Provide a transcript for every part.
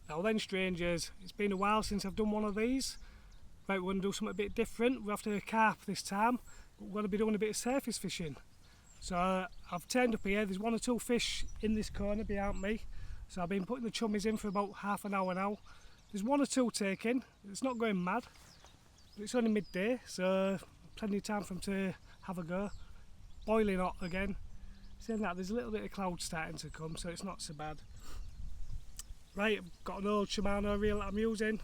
Now then strangers, it's been a while since I've done one of these. Right, we're going to do something a bit different. We're after a carp this time, but we're going to be doing a bit of surface fishing. So I've turned up here, there's 1 or 2 fish in this corner behind me. So I've been putting the chummies in for about half an hour now. There's 1 or 2 taken, it's not going mad. But it's only midday, so plenty of time for them to have a go. Boiling hot again. Saying that, there's a little bit of cloud starting to come, so it's not so bad. Right, I've got an old Shimano reel that I'm using.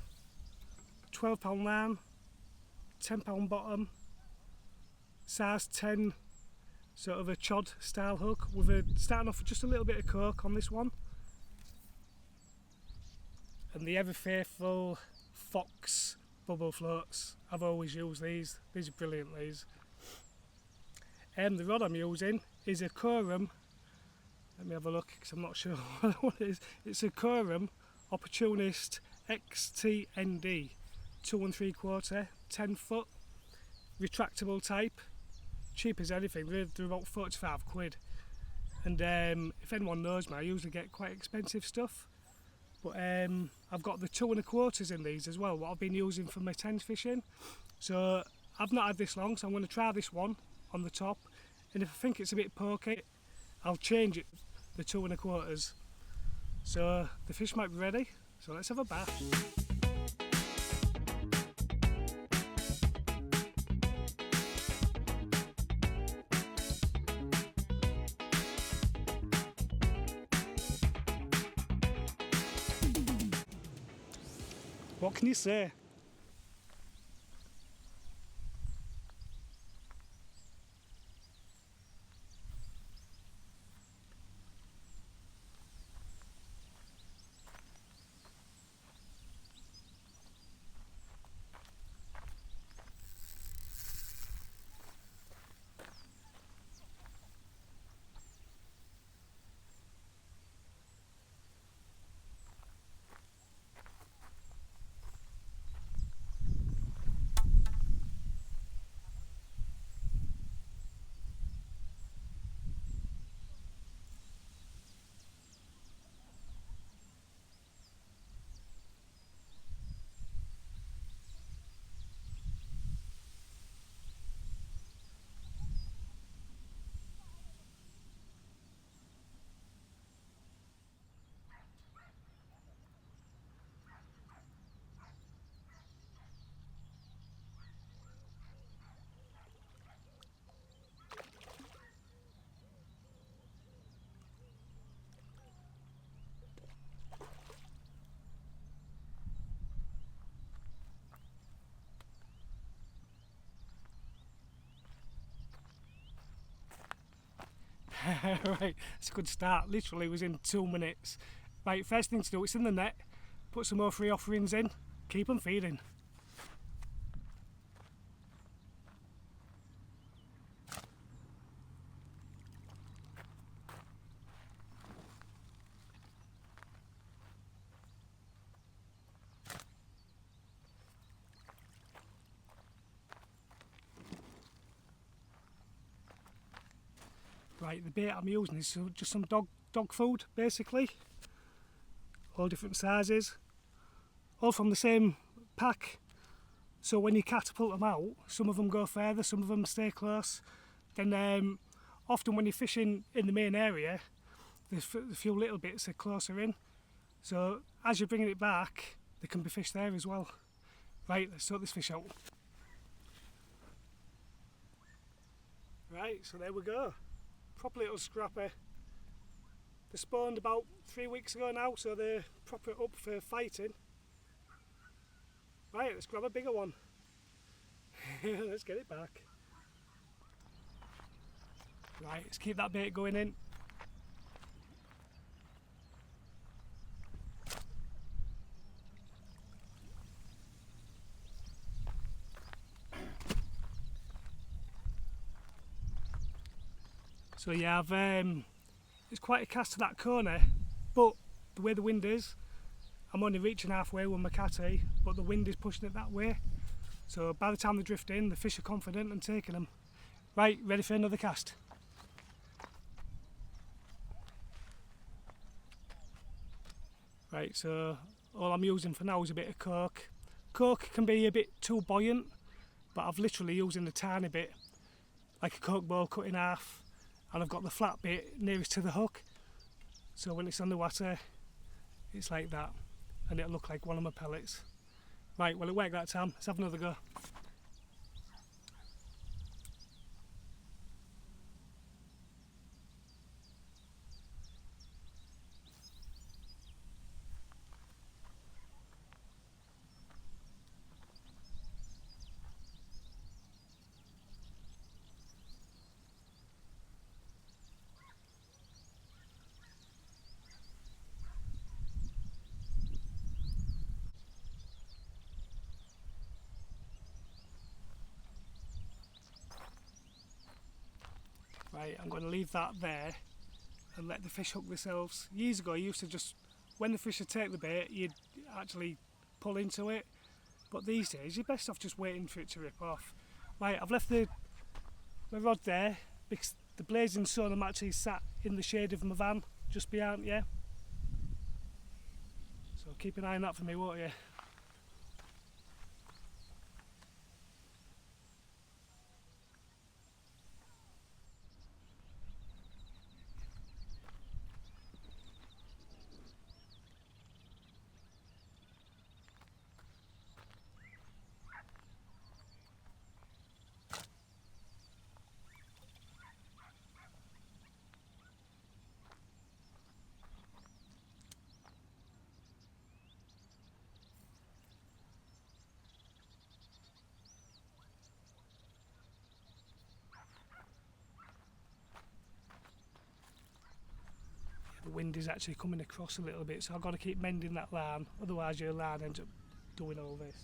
£12 line, £10 bottom, size 10, sort of a chod style hook with starting off with just a little bit of cork on this one. And the ever faithful Fox bubble floats. I've always used these are brilliant these. The rod I'm using is a Corum. Let me have a look because I'm not sure what it is. It's a Corum Opportunist XTND 2 3/4, 10 foot, retractable type, cheap as anything. They're about 45 quid. And if anyone knows me, I usually get quite expensive stuff. But I've got the 2 1/4s in these as well, what I've been using for my 10 fishing. So I've not had this long, so I'm going to try this one on the top. And if I think it's a bit pokey, I'll change it, the 2 1/4s. So the fish might be ready, so let's have a bath. What can you say? Right, it's a good start. Literally was in 2 minutes. Right, first thing to do, it's in the net. Put some more free offerings in. Keep them feeding. Right, the bait I'm using is just some dog food, basically. All different sizes, all from the same pack. So when you catapult them out, some of them go further, some of them stay close. Then often when you're fishing in the main area, the few little bits are closer in. So as you're bringing it back, there can be fish there as well. Right, let's sort this fish out. Right, so there we go. Proper little scrapper. They spawned about 3 weeks ago now, so they're proper up for fighting. Right, let's grab a bigger one. Let's get it back. Right, let's keep that bait going in. So yeah, it's quite a cast to that corner, but the way the wind is, I'm only reaching halfway with my catty, but the wind is pushing it that way. So by the time they drift in, the fish are confident and taking them. Right, ready for another cast. Right, so all I'm using for now is a bit of cork. Cork can be a bit too buoyant, but I've literally using a tiny bit, like a cork ball cut in half, and I've got the flat bit nearest to the hook, so when it's on the water it's like that, and it'll look like one of my pellets. Right, well it worked that time, let's have another go. Right, I'm going to leave that there and let the fish hook themselves. Years ago I used to just, when the fish would take the bait, you'd actually pull into it, but these days you're best off just waiting for it to rip off. Right, I've left my rod there because the blazing sun, I'm actually sat in the shade of my van just behind you, so keep an eye on that for me, won't you? The wind is actually coming across a little bit, so I've got to keep mending that line, otherwise your line ends up doing all this.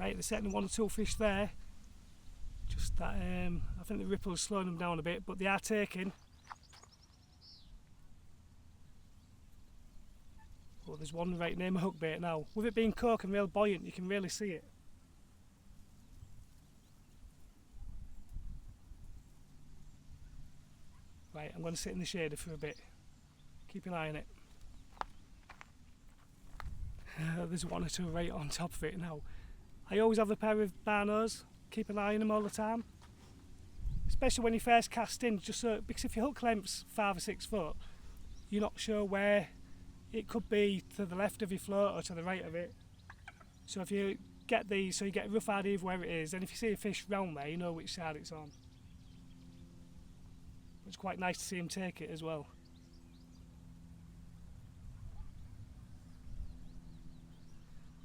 Right, there's certainly 1 or 2 fish there. Just that, I think the ripple is slowing them down a bit, but they are taking. Oh, there's one right near my hook bait now. With it being cork and real buoyant, you can really see it. Right, I'm going to sit in the shade for a bit. Keep an eye on it. There's 1 or 2 right on top of it now. I always have a pair of barnos, keep an eye on them all the time. Especially when you first cast in, just so, because if your hook length's 5 or 6 foot, you're not sure where it could be, to the left of your float or to the right of it. So if you get these, so you get a rough idea of where it is, and if you see a fish round there, you know which side it's on. It's quite nice to see him take it as well.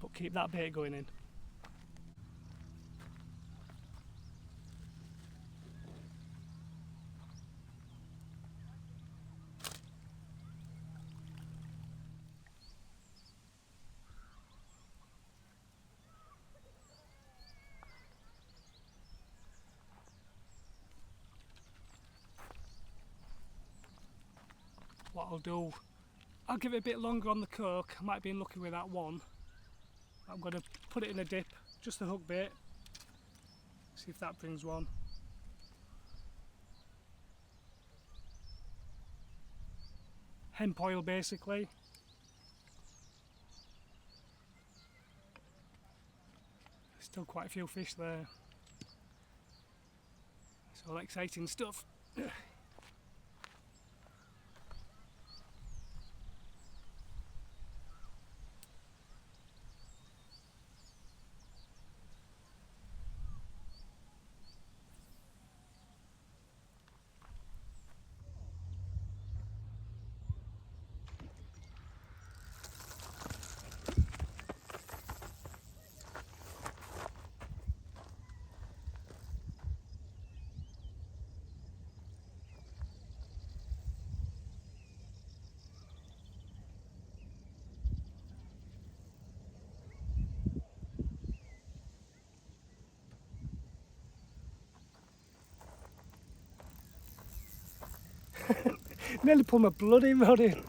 But keep that bait going in. What I'll do, I'll give it a bit longer on the cork. I might be unlucky with that one. I'm going to put it in a dip, just the hook bait, see if that brings one. Hemp oil basically. Still quite a few fish there. It's all exciting stuff. Nearly put my bloody rod in.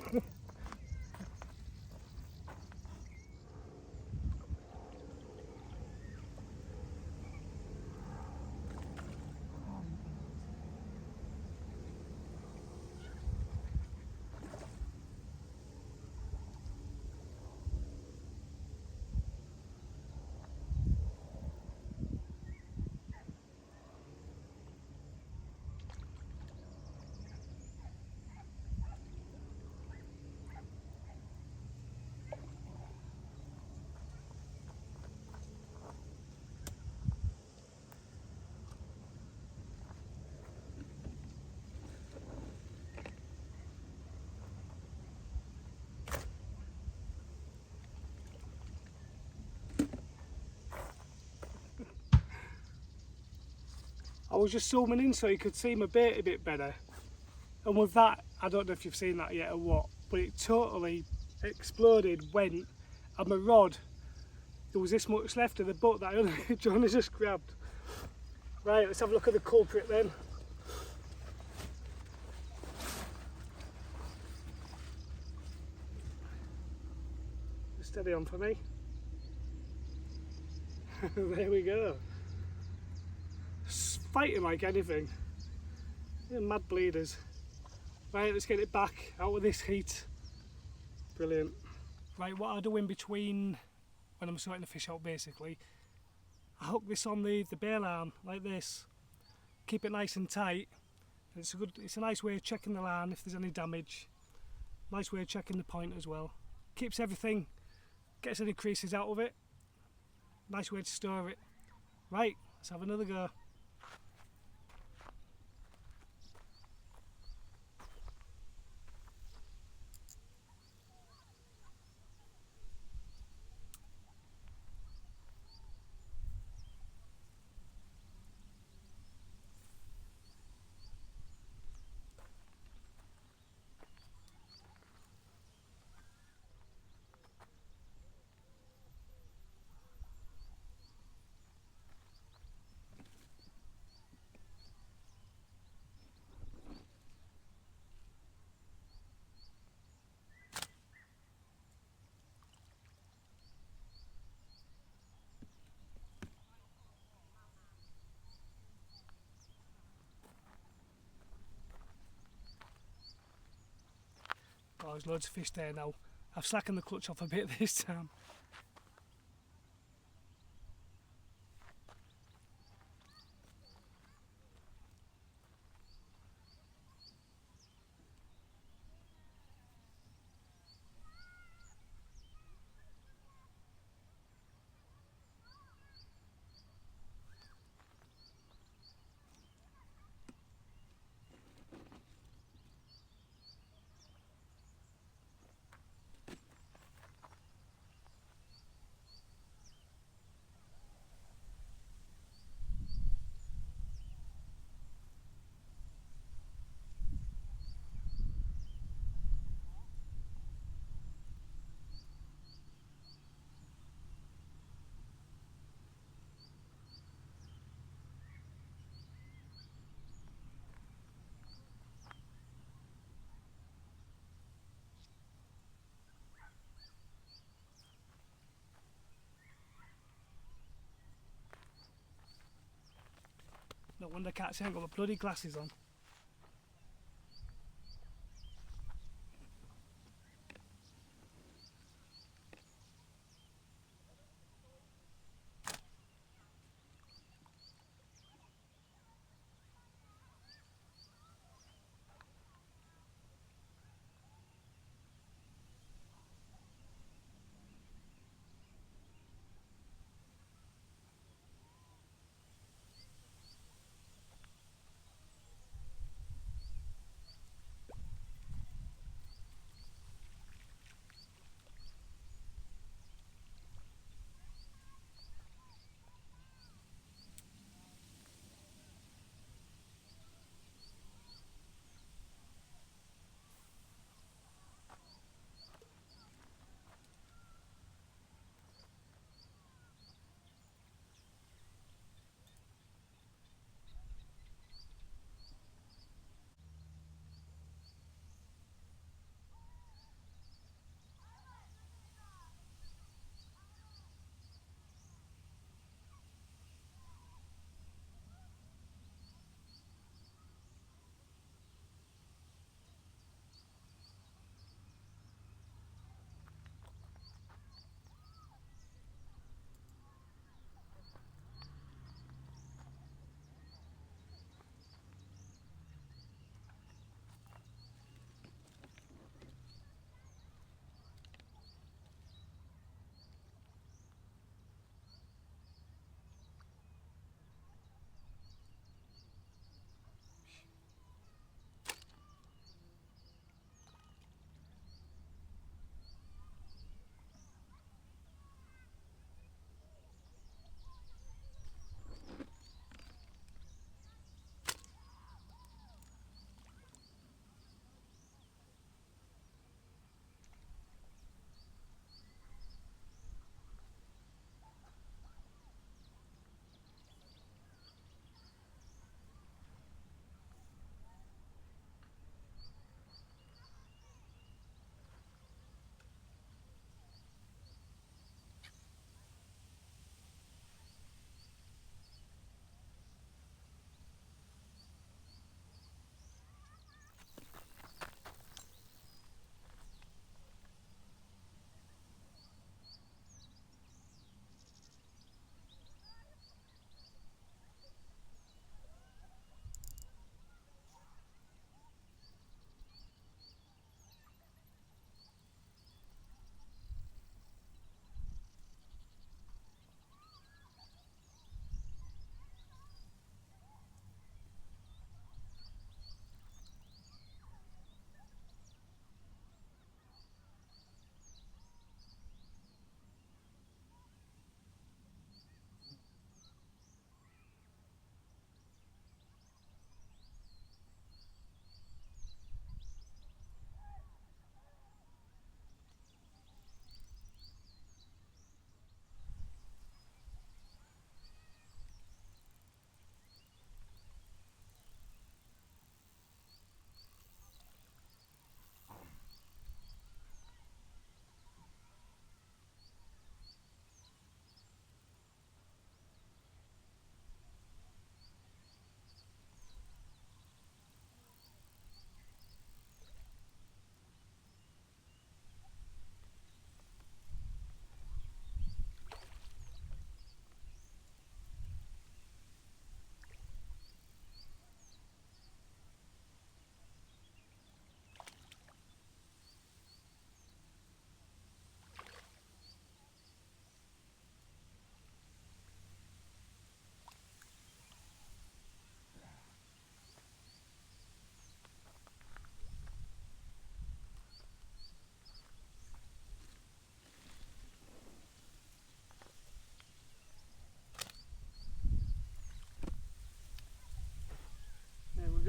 I was just zooming in so you could see my bait a bit better. And with that, I don't know if you've seen that yet or what, but it totally exploded, went, and my rod, there was this much left of the butt that John has just grabbed. Right, let's have a look at the culprit then. Steady on for me. There we go. Fighting like anything. Yeah, mad bleeders. Right, let's get it back out of this heat. Brilliant. Right, what I do in between when I'm sorting the fish out basically, I hook this on the bail arm like this. Keep it nice and tight. And it's a nice way of checking the line if there's any damage. Nice way of checking the point as well. Keeps everything, gets any creases out of it. Nice way to store it. Right, let's have another go. there's loads of fish there now. I've slackened the clutch off a bit this time. No wonder I can't see, I haven't got my bloody glasses on.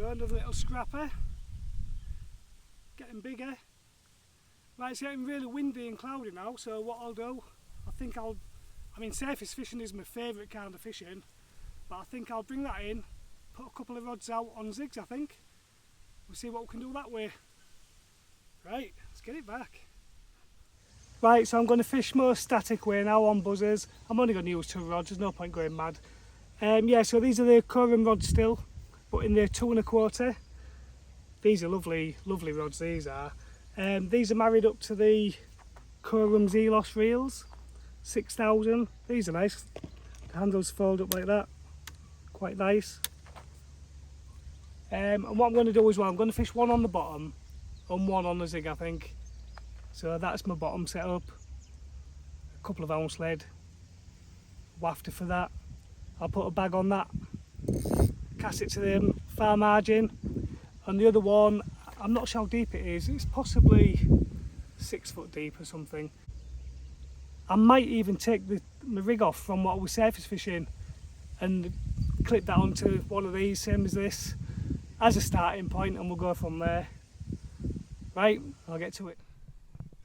go, another little scrapper. Getting bigger. Right, it's getting really windy and cloudy now, so what I'll do, I mean surface fishing is my favourite kind of fishing, but I think I'll bring that in, put a couple of rods out on zigs I think. We'll see what we can do that way. Right, let's get it back. Right, so I'm going to fish more static way now on buzzers. I'm only going to use 2 rods, there's no point going mad. Yeah, so these are the Corum rods still, but in the 2 1/4. These are lovely, lovely rods, these are. These are married up to the Corum Zelos reels, 6000. These are nice. The handles fold up like that, quite nice. And what I'm going to do as well, I'm going to fish one on the bottom and one on the zig I think. So that's my bottom setup. A couple of ounce lead, wafter for that. I'll put a bag on that, cast it to the far margin, and the other one, I'm not sure how deep it is, it's possibly 6 foot deep or something. I might even take my rig off from what I was surface fishing and clip that onto one of these, same as this, as a starting point, and we'll go from there. Right, I'll get to it.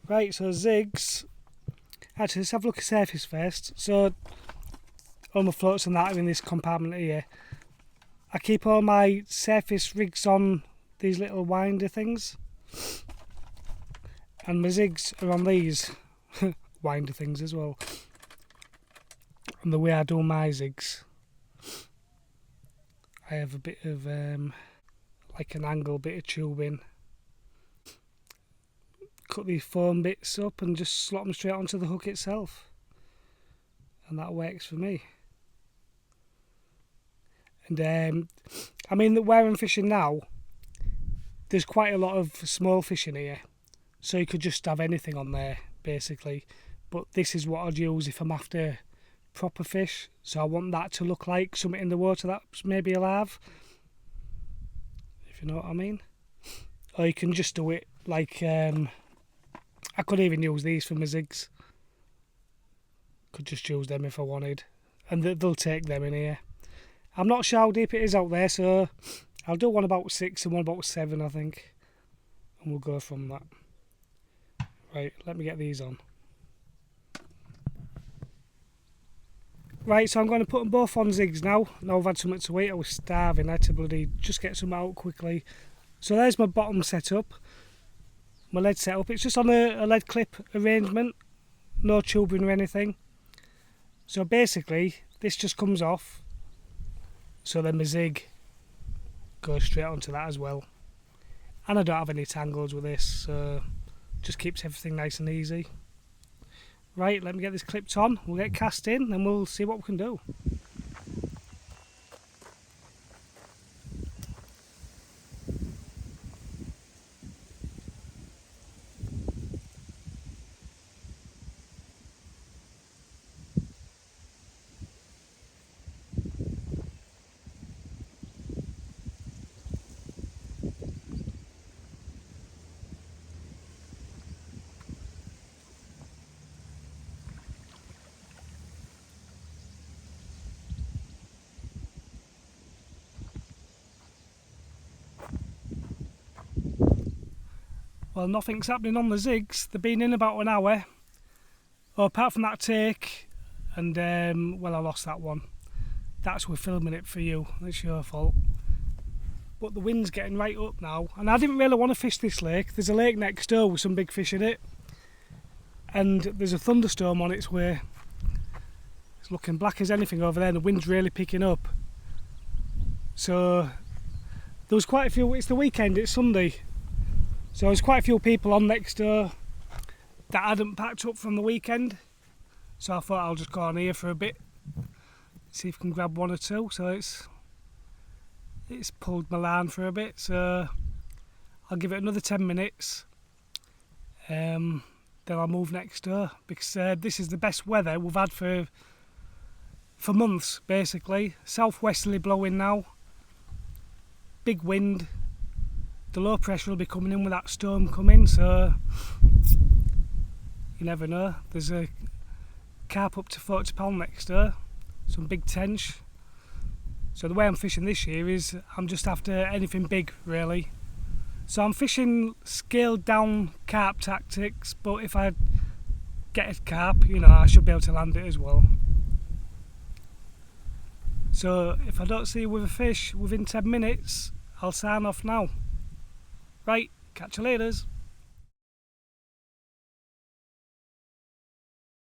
Right, so zigs, actually let's have a look at surface first. So all my floats and that are in this compartment here. I keep all my surface rigs on these little winder things, and my zigs are on these winder things as well. And the way I do my zigs, I have a bit of like an angle bit of tubing. Cut these foam bits up and just slot them straight onto the hook itself, and that works for me. And I mean, where I'm fishing now, there's quite a lot of small fish in here, so you could just have anything on there basically, but this is what I'd use if I'm after proper fish, so I want that to look like something in the water that's maybe alive, if you know what I mean. Or you can just do it like I could even use these for my zigs. Could just use them if I wanted, and they'll take them in here. I'm not sure how deep it is out there, so I'll do one about 6 and one about 7 I think, and we'll go from that. Right, let me get these on. Right, so I'm going to put them both on zigs now. Now I've had something to eat, I was starving, I had to bloody just get some out quickly. So there's my bottom setup, my lead setup. It's just on a lead clip arrangement, no tubing or anything. So basically this just comes off, so then my zig goes straight onto that as well. And I don't have any tangles with this, so just keeps everything nice and easy. Right, let me get this clipped on, we'll get cast in and we'll see what we can do. Well, nothing's happening on the zigs. They've been in about an hour. Oh, apart from that take, and well, I lost that one. That's we're filming it for you. It's your fault. But the wind's getting right up now, and I didn't really want to fish this lake. There's a lake next door with some big fish in it, and there's a thunderstorm on its way. It's looking black as anything over there, and the wind's really picking up. So there was quite a few. It's the weekend. It's Sunday. So there's quite a few people on next door that hadn't packed up from the weekend, so I thought I'll just go on here for a bit, see if I can grab one or two. So it's pulled my line for a bit, so I'll give it another 10 minutes, then I'll move next door, because this is the best weather we've had for months basically. Southwesterly blowing now, big wind. The low pressure will be coming in with that storm coming, so you never know. There's a carp up to £40 next door, some big tench. So the way I'm fishing this year is I'm just after anything big really. So I'm fishing scaled down carp tactics, but if I get a carp, you know, I should be able to land it as well. So if I don't see you with a fish within 10 minutes, I'll sign off now. Right, catch you later.